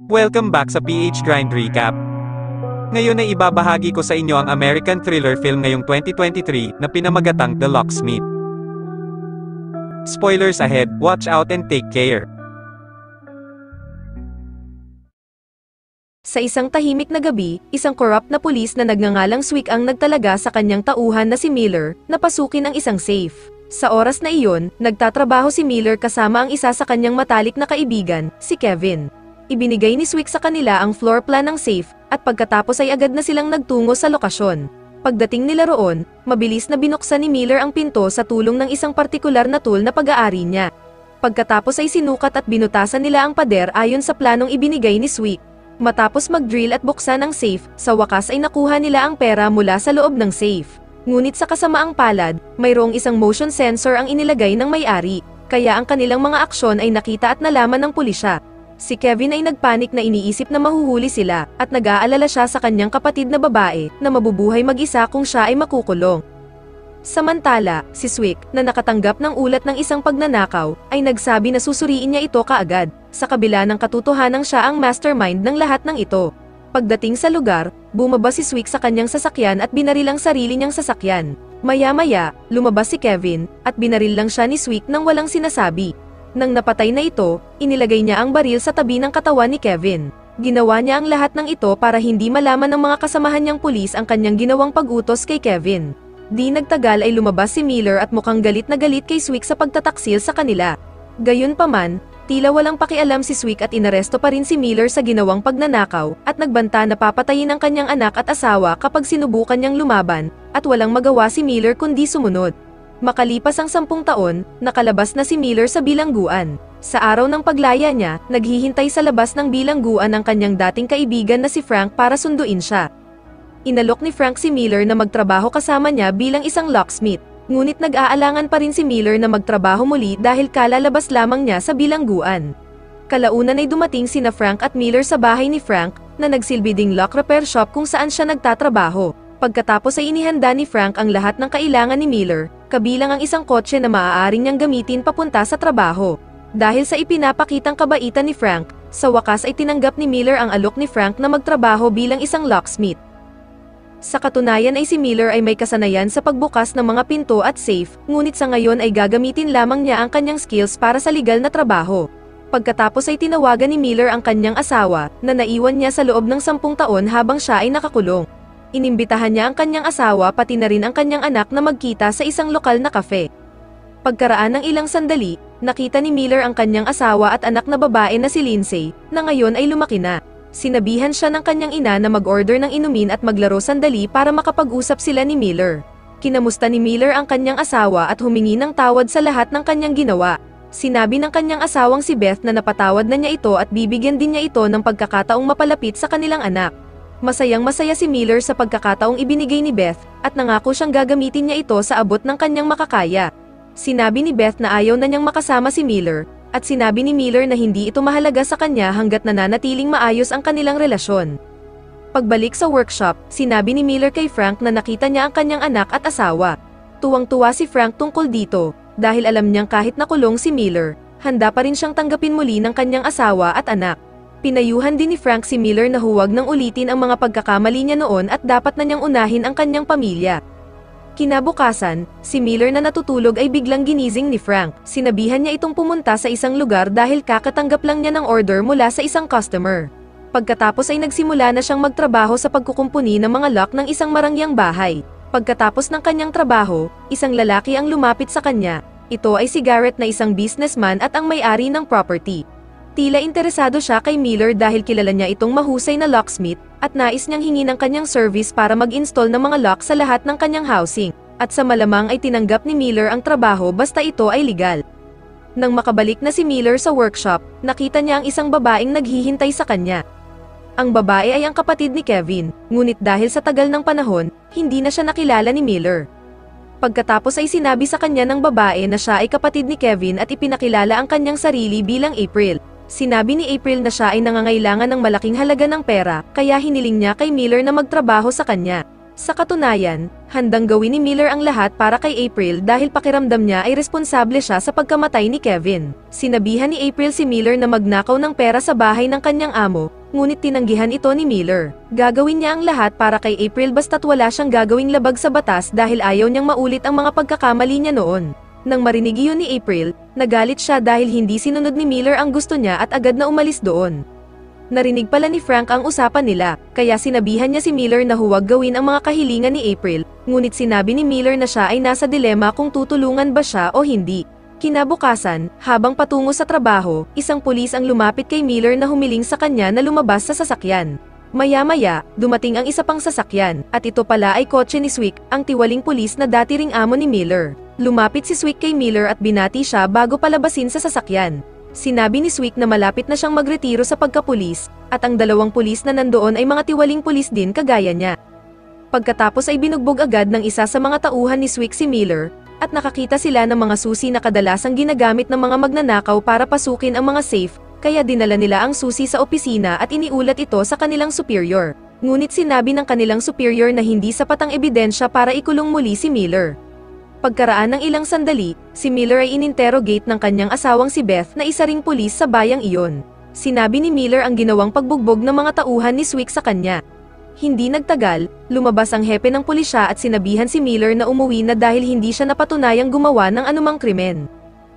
Welcome back sa PH Grind Recap. Ngayon ay ibabahagi ko sa inyo ang American thriller film ngayong 2023 na pinamagatang The Locksmith. Spoilers ahead, watch out and take care. Sa isang tahimik na gabi, isang corrupt na pulis na nagngangalang Swick ang nagtalaga sa kanyang tauhan na si Miller, na pasukin ang isang safe. Sa oras na iyon, nagtatrabaho si Miller kasama ang isa sa kanyang matalik na kaibigan, si Kevin. Ibinigay ni Swick sa kanila ang floor plan ng safe, at pagkatapos ay agad na silang nagtungo sa lokasyon. Pagdating nila roon, mabilis na binuksan ni Miller ang pinto sa tulong ng isang partikular na tool na pag-aari niya. Pagkatapos ay sinukat at binutasan nila ang pader ayon sa planong ibinigay ni Swick. Matapos mag-drill at buksan ang safe, sa wakas ay nakuha nila ang pera mula sa loob ng safe. Ngunit sa kasamaang palad, mayroong isang motion sensor ang inilagay ng may-ari, kaya ang kanilang mga aksyon ay nakita at nalaman ng pulisya. Si Kevin ay nagpanik na iniisip na mahuhuli sila, at nag-aalala siya sa kanyang kapatid na babae, na mabubuhay mag-isa kung siya ay makukulong. Samantala, si Swick, na nakatanggap ng ulat ng isang pagnanakaw, ay nagsabi na susuriin niya ito kaagad, sa kabila ng katotohanang siya ang mastermind ng lahat ng ito. Pagdating sa lugar, bumaba si Swick sa kanyang sasakyan at binaril ang sarili niyang sasakyan. Maya-maya, lumabas si Kevin, at binaril lang siya ni Swick nang walang sinasabi. Nang napatay na ito, inilagay niya ang baril sa tabi ng katawan ni Kevin. Ginawa niya ang lahat ng ito para hindi malaman ng mga kasamahan niyang pulis ang kanyang ginawang pag-utos kay Kevin. Di nagtagal ay lumabas si Miller at mukhang galit na galit kay Swick sa pagtataksil sa kanila. Gayunpaman, tila walang pakialam si Swick at inaresto pa rin si Miller sa ginawang pagnanakaw, at nagbanta na papatayin ang kanyang anak at asawa kapag sinubukan niyang lumaban, at walang magawa si Miller kundi sumunod. Makalipas ang 10 taon, nakalabas na si Miller sa bilangguan. Sa araw ng paglaya niya, naghihintay sa labas ng bilangguan ang kanyang dating kaibigan na si Frank para sunduin siya. Inalok ni Frank si Miller na magtrabaho kasama niya bilang isang locksmith, ngunit nag-aalangan pa rin si Miller na magtrabaho muli dahil kalalabas lamang niya sa bilangguan. Kalaunan ay dumating sina Frank at Miller sa bahay ni Frank, na nagsilbi ding lock repair shop kung saan siya nagtatrabaho. Pagkatapos ay inihanda ni Frank ang lahat ng kailangan ni Miller, kabilang ang isang kotse na maaaring niyang gamitin papunta sa trabaho. Dahil sa ipinapakitang kabaitan ni Frank, sa wakas ay tinanggap ni Miller ang alok ni Frank na magtrabaho bilang isang locksmith. Sa katunayan ay si Miller ay may kasanayan sa pagbukas ng mga pinto at safe, ngunit sa ngayon ay gagamitin lamang niya ang kanyang skills para sa legal na trabaho. Pagkatapos ay tinawagan ni Miller ang kanyang asawa, na naiwan niya sa loob ng 10 taon habang siya ay nakakulong. Inimbitahan niya ang kanyang asawa pati na rin ang kanyang anak na magkita sa isang lokal na kafe. Pagkaraan ng ilang sandali, nakita ni Miller ang kanyang asawa at anak na babae na si Lindsay, na ngayon ay lumaki na. Sinabihan siya ng kanyang ina na mag-order ng inumin at maglaro sandali para makapag-usap sila ni Miller. Kinamusta ni Miller ang kanyang asawa at humingi ng tawad sa lahat ng kanyang ginawa. Sinabi ng kanyang asawang si Beth na napatawad na niya ito at bibigyan din niya ito ng pagkakataong mapalapit sa kanilang anak. Masayang-masaya si Miller sa pagkakataong ibinigay ni Beth, at nangako siyang gagamitin niya ito sa abot ng kanyang makakaya. Sinabi ni Beth na ayaw na niyang makasama si Miller, at sinabi ni Miller na hindi ito mahalaga sa kanya hanggat nananatiling maayos ang kanilang relasyon. Pagbalik sa workshop, sinabi ni Miller kay Frank na nakita niya ang kanyang anak at asawa. Tuwang-tuwa si Frank tungkol dito, dahil alam niyang kahit nakulong si Miller, handa pa rin siyang tanggapin muli ng kanyang asawa at anak. Pinayuhan din ni Frank si Miller na huwag nang ulitin ang mga pagkakamali niya noon at dapat na niyang unahin ang kanyang pamilya. Kinabukasan, si Miller na natutulog ay biglang ginising ni Frank. Sinabihan niya itong pumunta sa isang lugar dahil kakatanggap lang niya ng order mula sa isang customer. Pagkatapos ay nagsimula na siyang magtrabaho sa pagkukumpuni ng mga lock ng isang marangyang bahay. Pagkatapos ng kanyang trabaho, isang lalaki ang lumapit sa kanya. Ito ay si Garrett na isang businessman at ang may-ari ng property. Tila interesado siya kay Miller dahil kilala niya itong mahusay na locksmith, at nais niyang hingi ng kanyang service para mag-install ng mga lock sa lahat ng kanyang housing, at sa malamang ay tinanggap ni Miller ang trabaho basta ito ay legal. Nang makabalik na si Miller sa workshop, nakita niya ang isang babaeng naghihintay sa kanya. Ang babae ay ang kapatid ni Kevin, ngunit dahil sa tagal ng panahon, hindi na siya nakilala ni Miller. Pagkatapos ay sinabi sa kanya ng babae na siya ay kapatid ni Kevin at ipinakilala ang kanyang sarili bilang April. Sinabi ni April na siya ay nangangailangan ng malaking halaga ng pera, kaya hiniling niya kay Miller na magtrabaho sa kanya. Sa katunayan, handang gawin ni Miller ang lahat para kay April dahil pakiramdam niya ay responsable siya sa pagkamatay ni Kevin. Sinabihan ni April si Miller na magnakaw ng pera sa bahay ng kanyang amo, ngunit tinanggihan ito ni Miller. Gagawin niya ang lahat para kay April basta't wala siyang gagawing labag sa batas dahil ayaw niyang maulit ang mga pagkakamali niya noon. Nang marinig iyon ni April, nagalit siya dahil hindi sinunod ni Miller ang gusto niya at agad na umalis doon. Narinig pala ni Frank ang usapan nila, kaya sinabihan niya si Miller na huwag gawin ang mga kahilingan ni April, ngunit sinabi ni Miller na siya ay nasa dilema kung tutulungan ba siya o hindi. Kinabukasan, habang patungo sa trabaho, isang pulis ang lumapit kay Miller na humiling sa kanya na lumabas sa sasakyan. Maya-maya, dumating ang isa pang sasakyan, at ito pala ay kotse ni Swick, ang tiwaling pulis na dati ring amo ni Miller. Lumapit si Swick kay Miller at binati siya bago palabasin sa sasakyan. Sinabi ni Swick na malapit na siyang magretiro sa pagkapulis, at ang dalawang pulis na nandoon ay mga tiwaling pulis din kagaya niya. Pagkatapos ay binugbog agad ng isa sa mga tauhan ni Swick si Miller, at nakakita sila ng mga susi na kadalasang ginagamit ng mga magnanakaw para pasukin ang mga safe, kaya dinala nila ang susi sa opisina at iniulat ito sa kanilang superior. Ngunit sinabi ng kanilang superior na hindi sapat ang ebidensya para ikulong muli si Miller. Pagkaraan ng ilang sandali, si Miller ay ininterrogate ng kanyang asawang si Beth na isa ring pulis sa bayang iyon. Sinabi ni Miller ang ginawang pagbugbog ng mga tauhan ni Swick sa kanya. Hindi nagtagal, lumabas ang hepe ng pulisya at sinabihan si Miller na umuwi na dahil hindi siya napatunayang gumawa ng anumang krimen.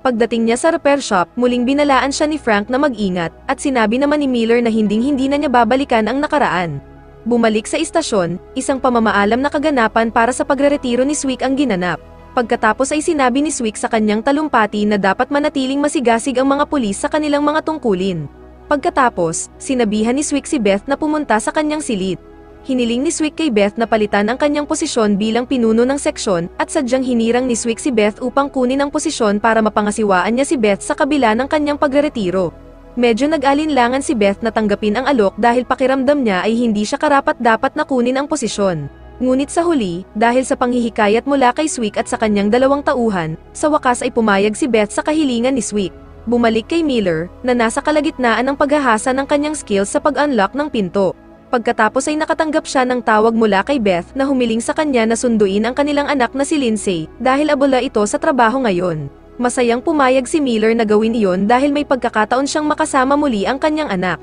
Pagdating niya sa repair shop, muling binalaan siya ni Frank na mag-ingat, at sinabi naman ni Miller na hinding-hindi na niya babalikan ang nakaraan. Bumalik sa istasyon, isang pamamaalam na kaganapan para sa pagreretiro ni Swick ang ginanap. Pagkatapos ay sinabi ni Swick sa kanyang talumpati na dapat manatiling masigasig ang mga pulis sa kanilang mga tungkulin. Pagkatapos, sinabihan ni Swick si Beth na pumunta sa kanyang silid. Hiniling ni Swick kay Beth na palitan ang kanyang posisyon bilang pinuno ng seksyon at sadyang hinirang ni Swick si Beth upang kunin ang posisyon para mapangasiwaan niya si Beth sa kabila ng kanyang pagreretiro. Medyo nag-alinlangan si Beth na tanggapin ang alok dahil pakiramdam niya ay hindi siya karapat-dapat na kunin ang posisyon. Ngunit sa huli, dahil sa panghihikayat mula kay Swick at sa kanyang dalawang tauhan, sa wakas ay pumayag si Beth sa kahilingan ni Swick. Bumalik kay Miller, na nasa kalagitnaan ng paghahasa ng kanyang skills sa pag-unlock ng pinto. Pagkatapos ay nakatanggap siya ng tawag mula kay Beth na humiling sa kanya na sunduin ang kanilang anak na si Lindsay, dahil abala ito sa trabaho ngayon. Masayang pumayag si Miller na gawin iyon dahil may pagkakataon siyang makasama muli ang kanyang anak.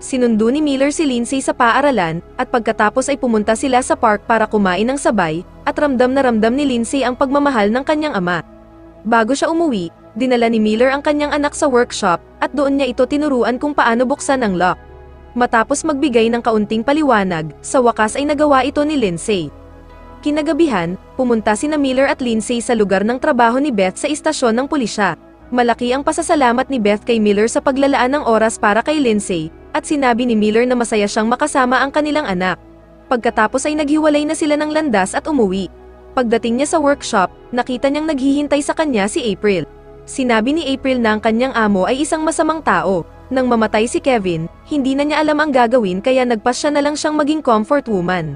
Sinundo ni Miller si Lindsay sa paaralan, at pagkatapos ay pumunta sila sa park para kumain ng sabay, at ramdam na ramdam ni Lindsay ang pagmamahal ng kanyang ama. Bago siya umuwi, dinala ni Miller ang kanyang anak sa workshop, at doon niya ito tinuruan kung paano buksan ang lock. Matapos magbigay ng kaunting paliwanag, sa wakas ay nagawa ito ni Lindsay. Kinagabihan, pumunta sina Miller at Lindsay sa lugar ng trabaho ni Beth sa istasyon ng pulisya. Malaki ang pasasalamat ni Beth kay Miller sa paglalaan ng oras para kay Lindsay, at sinabi ni Miller na masaya siyang makasama ang kanilang anak. Pagkatapos ay naghiwalay na sila ng landas at umuwi. Pagdating niya sa workshop, nakita niyang naghihintay sa kanya si April. Sinabi ni April na ang kanyang amo ay isang masamang tao. Nang mamatay si Kevin, hindi na niya alam ang gagawin kaya nagpasya na lang siyang maging comfort woman.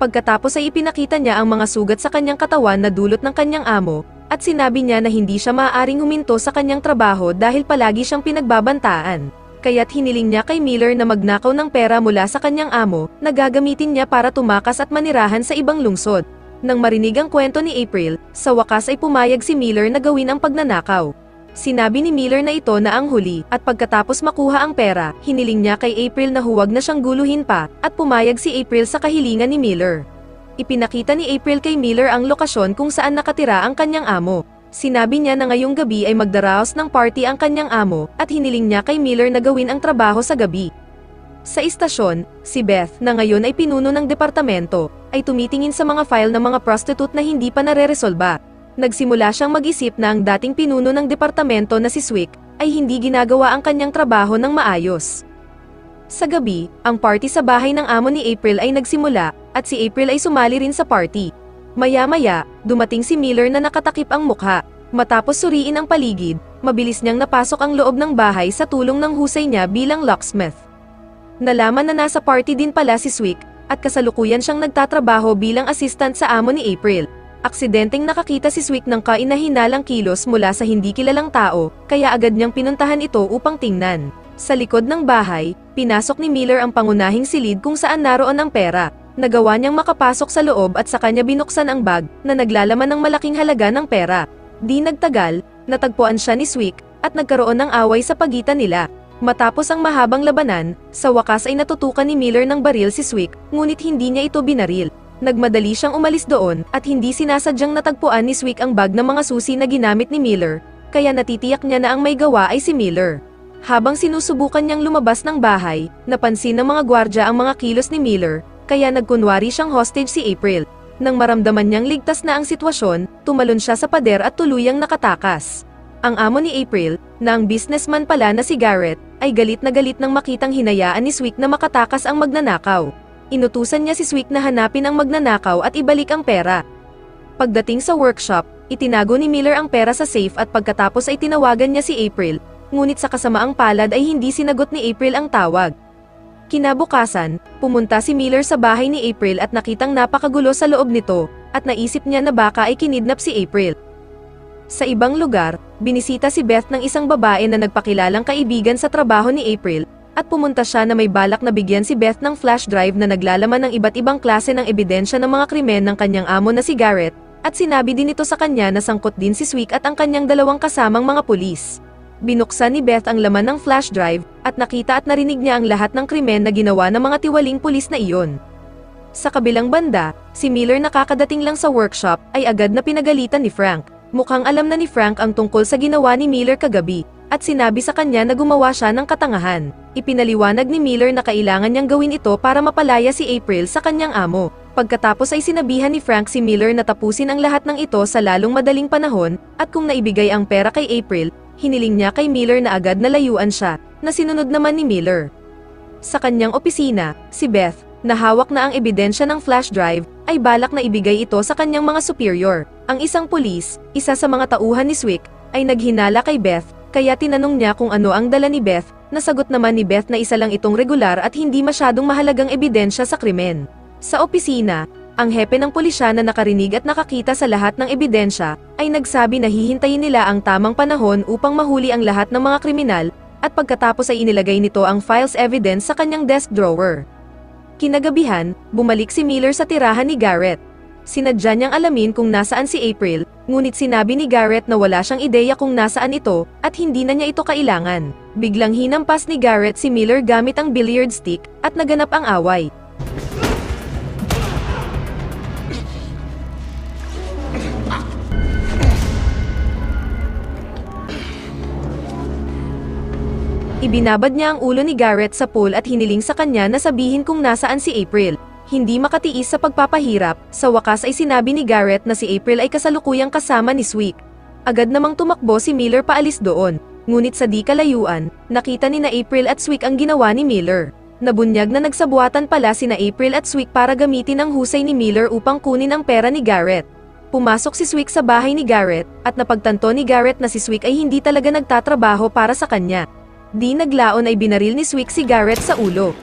Pagkatapos ay ipinakita niya ang mga sugat sa kanyang katawan na dulot ng kanyang amo, at sinabi niya na hindi siya maaaring huminto sa kanyang trabaho dahil palagi siyang pinagbabantaan. Kaya't hiniling niya kay Miller na magnakaw ng pera mula sa kanyang amo, na gagamitin niya para tumakas at manirahan sa ibang lungsod. Nang marinig ang kwento ni April, sa wakas ay pumayag si Miller na gawin ang pagnanakaw. Sinabi ni Miller na ito na ang huli, at pagkatapos makuha ang pera, hiniling niya kay April na huwag na siyang guluhin pa, at pumayag si April sa kahilingan ni Miller. Ipinakita ni April kay Miller ang lokasyon kung saan nakatira ang kanyang amo. Sinabi niya na ngayong gabi ay magdaraos ng party ang kanyang amo, at hiniling niya kay Miller na gawin ang trabaho sa gabi. Sa istasyon, si Beth, na ngayon ay pinuno ng departamento, ay tumitingin sa mga file ng mga prostitute na hindi pa nare-resolba. Nagsimula siyang mag-isip na ang dating pinuno ng departamento na si Swick, ay hindi ginagawa ang kanyang trabaho ng maayos. Sa gabi, ang party sa bahay ng amo ni April ay nagsimula, at si April ay sumali rin sa party. Maya-maya, dumating si Miller na nakatakip ang mukha. Matapos suriin ang paligid, mabilis niyang napasok ang loob ng bahay sa tulong ng husay niya bilang locksmith. Nalaman na nasa party din pala si Swick, at kasalukuyan siyang nagtatrabaho bilang assistant sa amo ni April. Aksidenteng nakakita si Swick ng kainahinalang kilos mula sa hindi kilalang tao, kaya agad niyang pinuntahan ito upang tingnan. Sa likod ng bahay, pinasok ni Miller ang pangunahing silid kung saan naroon ang pera. Nagawa niyang makapasok sa loob at sa kanya binuksan ang bag na naglalaman ng malaking halaga ng pera. Di nagtagal, natagpuan siya ni Swick at nagkaroon ng away sa pagitan nila. Matapos ang mahabang labanan, sa wakas ay natutukan ni Miller ng baril si Swick, ngunit hindi niya ito binaril. Nagmadali siyang umalis doon at hindi sinasadyang natagpuan ni Swick ang bag ng mga susi na ginamit ni Miller, kaya natitiyak niya na ang may gawa ay si Miller. Habang sinusubukan niyang lumabas ng bahay, napansin ng mga gwardya ang mga kilos ni Miller, kaya nagkunwari siyang hostage si April. Nang maramdaman niyang ligtas na ang sitwasyon, tumalon siya sa pader at tuluyang nakatakas. Ang amo ni April, na ang businessman pala na si Garrett, ay galit nang makitang hinayaan ni Swick na makatakas ang magnanakaw. Inutusan niya si Swick na hanapin ang magnanakaw at ibalik ang pera. Pagdating sa workshop, itinago ni Miller ang pera sa safe at pagkatapos ay tinawagan niya si April, ngunit sa kasamaang palad ay hindi sinagot ni April ang tawag. Kinabukasan, pumunta si Miller sa bahay ni April at nakitang napakagulo sa loob nito, at naisip niya na baka ay kinidnap si April. Sa ibang lugar, binisita si Beth ng isang babae na nagpakilalang kaibigan sa trabaho ni April, at pumunta siya na may balak na bigyan si Beth ng flash drive na naglalaman ng iba't ibang klase ng ebidensya ng mga krimen ng kanyang amo na si Garrett, at sinabi din ito sa kanya na sangkot din si Swick at ang kanyang dalawang kasamang mga pulis. Binuksan ni Beth ang laman ng flash drive, at nakita at narinig niya ang lahat ng krimen na ginawa ng mga tiwaling pulis na iyon. Sa kabilang banda, si Miller nakakadating lang sa workshop ay agad na pinagalitan ni Frank. Mukhang alam na ni Frank ang tungkol sa ginawa ni Miller kagabi, at sinabi sa kanya na gumawa siya ng katangahan. Ipinaliwanag ni Miller na kailangan niyang gawin ito para mapalaya si April sa kanyang amo. Pagkatapos ay sinabihan ni Frank si Miller na tapusin ang lahat ng ito sa lalong madaling panahon, at kung naibigay ang pera kay April, hiniling niya kay Miller na agad na layuan siya, na sinunod naman ni Miller. Sa kanyang opisina, si Beth, na hawak na ang ebidensya ng flash drive, ay balak na ibigay ito sa kanyang mga superior. Ang isang pulis, isa sa mga tauhan ni Swick, ay naghinala kay Beth, kaya tinanong niya kung ano ang dala ni Beth, nasagot naman ni Beth na isa lang itong regular at hindi masyadong mahalagang ebidensya sa krimen. Sa opisina, ang hepe ng pulisya na nakarinig at nakakita sa lahat ng ebidensya, ay nagsabi na hihintayin nila ang tamang panahon upang mahuli ang lahat ng mga kriminal, at pagkatapos ay inilagay nito ang files evidence sa kanyang desk drawer. Kinagabihan, bumalik si Miller sa tirahan ni Garrett. Sinadya niyang alamin kung nasaan si April, ngunit sinabi ni Garrett na wala siyang ideya kung nasaan ito, at hindi na niya ito kailangan. Biglang hinampas ni Garrett si Miller gamit ang billiard stick, at naganap ang away. Ibinabad niya ang ulo ni Garrett sa pool at hiniling sa kanya na sabihin kung nasaan si April. Hindi makatiis sa pagpapahirap, sa wakas ay sinabi ni Garrett na si April ay kasalukuyang kasama ni Swick. Agad namang tumakbo si Miller paalis doon, ngunit sa di kalayuan, nakita ni na April at Swick ang ginawa ni Miller. Nabunyag na nagsabuatan pala sina April at Swick para gamitin ang husay ni Miller upang kunin ang pera ni Garrett. Pumasok si Swick sa bahay ni Garrett, at napagtanto ni Garrett na si Swick ay hindi talaga nagtatrabaho para sa kanya. Di naglaon ay binaril ni Swick si Garrett sa ulo.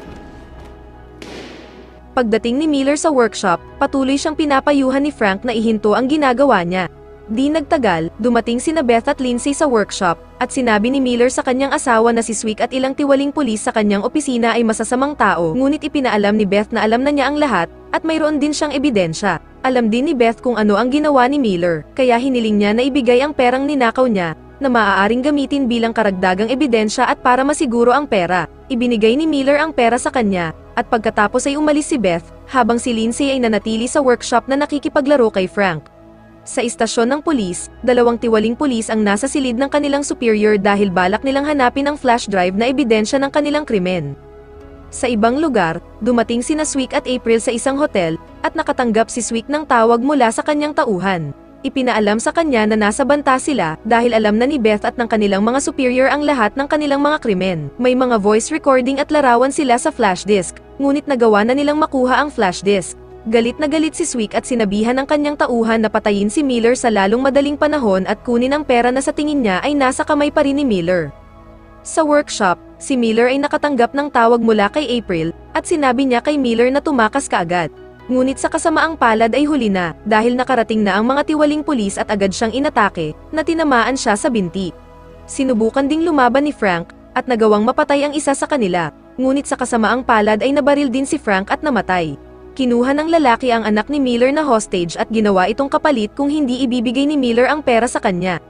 Pagdating ni Miller sa workshop, patuloy siyang pinapayuhan ni Frank na ihinto ang ginagawa niya. Di nagtagal, dumating sina Beth at Lindsay sa workshop, at sinabi ni Miller sa kanyang asawa na si Swick at ilang tiwaling pulis sa kanyang opisina ay masasamang tao, ngunit ipinaalam ni Beth na alam na niya ang lahat, at mayroon din siyang ebidensya. Alam din ni Beth kung ano ang ginawa ni Miller, kaya hiniling niya na ibigay ang perang ninakaw niya, na maaaring gamitin bilang karagdagang ebidensya at para masiguro ang pera. Ibinigay ni Miller ang pera sa kanya, at pagkatapos ay umalis si Beth, habang si Lindsay ay nanatili sa workshop na nakikipaglaro kay Frank. Sa istasyon ng pulis, dalawang tiwaling pulis ang nasa silid ng kanilang superior dahil balak nilang hanapin ang flash drive na ebidensya ng kanilang krimen. Sa ibang lugar, dumating sina Swick at April sa isang hotel, at nakatanggap si Swick ng tawag mula sa kanyang tauhan. Ipinaalam sa kanya na nasa banta sila dahil alam na ni Beth at ng kanilang mga superior ang lahat ng kanilang mga krimen. May mga voice recording at larawan sila sa flash disk, ngunit nagawa na nilang makuha ang flash disk. Galit na galit si Swick at sinabihan ng kanyang tauhan na patayin si Miller sa lalong madaling panahon at kunin ang pera na sa tingin niya ay nasa kamay pa rin ni Miller. Sa workshop, si Miller ay nakatanggap ng tawag mula kay April, at sinabi niya kay Miller na tumakas kaagad. Ngunit sa kasamaang palad ay huli na, dahil nakarating na ang mga tiwaling pulis at agad siyang inatake, na tinamaan siya sa binti. Sinubukan ding lumaban ni Frank, at nagawang mapatay ang isa sa kanila, ngunit sa kasamaang palad ay nabaril din si Frank at namatay. Kinuha ng lalaki ang anak ni Miller na hostage at ginawa itong kapalit kung hindi ibibigay ni Miller ang pera sa kanya.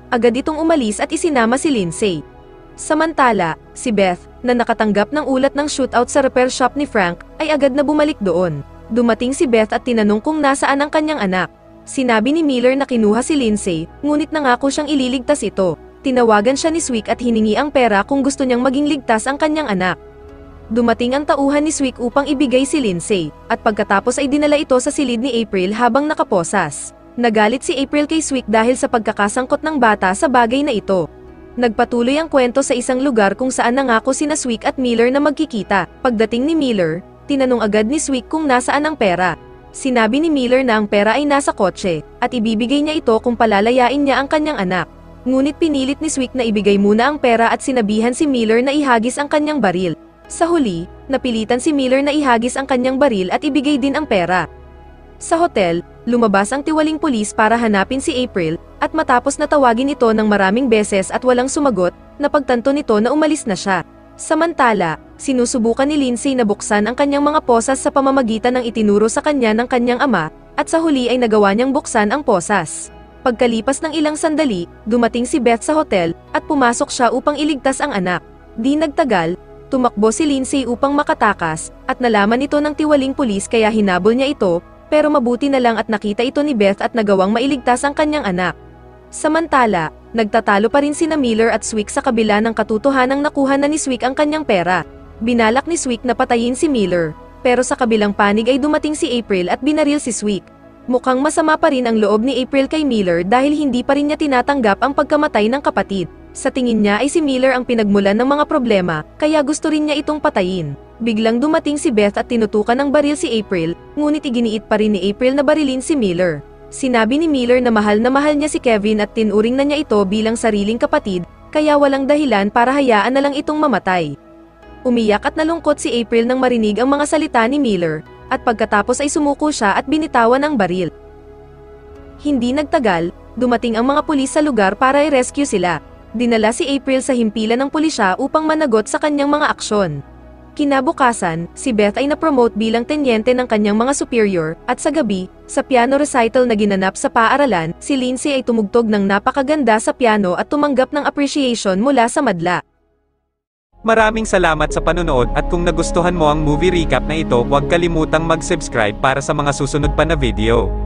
Agad itong umalis at isinama si Lindsay. Samantala, si Beth, na nakatanggap ng ulat ng shootout sa repair shop ni Frank, ay agad na bumalik doon. Dumating si Beth at tinanong kung nasaan ang kanyang anak. Sinabi ni Miller na kinuha si Lindsay, ngunit nangako siyang ililigtas ito. Tinawagan siya ni Swick at hiningi ang pera kung gusto niyang maging ligtas ang kanyang anak. Dumating ang tauhan ni Swick upang ibigay si Lindsay, at pagkatapos ay dinala ito sa silid ni April habang nakaposas. Nagalit si April kay Swick dahil sa pagkakasangkot ng bata sa bagay na ito. Nagpatuloy ang kwento sa isang lugar kung saan nangako sina Swick at Miller na magkikita. Pagdating ni Miller, tinanong agad ni Swick kung nasaan ang pera. Sinabi ni Miller na ang pera ay nasa kotse, at ibibigay niya ito kung palalayain niya ang kanyang anak. Ngunit pinilit ni Swick na ibigay muna ang pera at sinabihan si Miller na ihagis ang kanyang baril. Sa huli, napilitan si Miller na ihagis ang kanyang baril at ibigay din ang pera. Sa hotel, lumabas ang tiwaling pulis para hanapin si April, at matapos na tawagin ito ng maraming beses at walang sumagot, napagtanto nito na umalis na siya. Samantala, sinusubukan ni Lindsay na buksan ang kanyang mga posas sa pamamagitan ng itinuro sa kanya ng kanyang ama, at sa huli ay nagawa niyang buksan ang posas. Pagkalipas ng ilang sandali, dumating si Beth sa hotel, at pumasok siya upang iligtas ang anak. Di nagtagal, tumakbo si Lindsay upang makatakas, at nalaman ito ng tiwaling pulis kaya hinabol niya ito, pero mabuti na lang at nakita ito ni Beth at nagawang mailigtas ang kanyang anak. Samantala, nagtatalo pa rin sina Miller at Swick sa kabila ng katotohanang nakuha na ni Swick ang kanyang pera. Binalak ni Swick na patayin si Miller, pero sa kabilang panig ay dumating si April at binaril si Swick. Mukhang masama pa rin ang loob ni April kay Miller dahil hindi pa rin niya tinatanggap ang pagkamatay ng kapatid. Sa tingin niya ay si Miller ang pinagmulan ng mga problema, kaya gusto rin niya itong patayin. Biglang dumating si Beth at tinutukan ng baril si April, ngunit iginiit pa rin ni April na barilin si Miller. Sinabi ni Miller na mahal niya si Kevin at tinuring na niya ito bilang sariling kapatid, kaya walang dahilan para hayaan na lang itong mamatay. Umiyak at nalungkot si April nang marinig ang mga salita ni Miller, at pagkatapos ay sumuko siya at binitawan ang baril. Hindi nagtagal, dumating ang mga pulis sa lugar para i-rescue sila. Dinala si April sa himpilan ng pulisya upang managot sa kanyang mga aksyon. Kinabukasan, si Beth ay na-promote bilang tenyente ng kanyang mga superior, at sa gabi, sa piano recital na ginanap sa paaralan, si Lindsay ay tumugtog ng napakaganda sa piano at tumanggap ng appreciation mula sa madla. Maraming salamat sa panonood at kung nagustuhan mo ang movie recap na ito, huwag kalimutang mag-subscribe para sa mga susunod pa na video.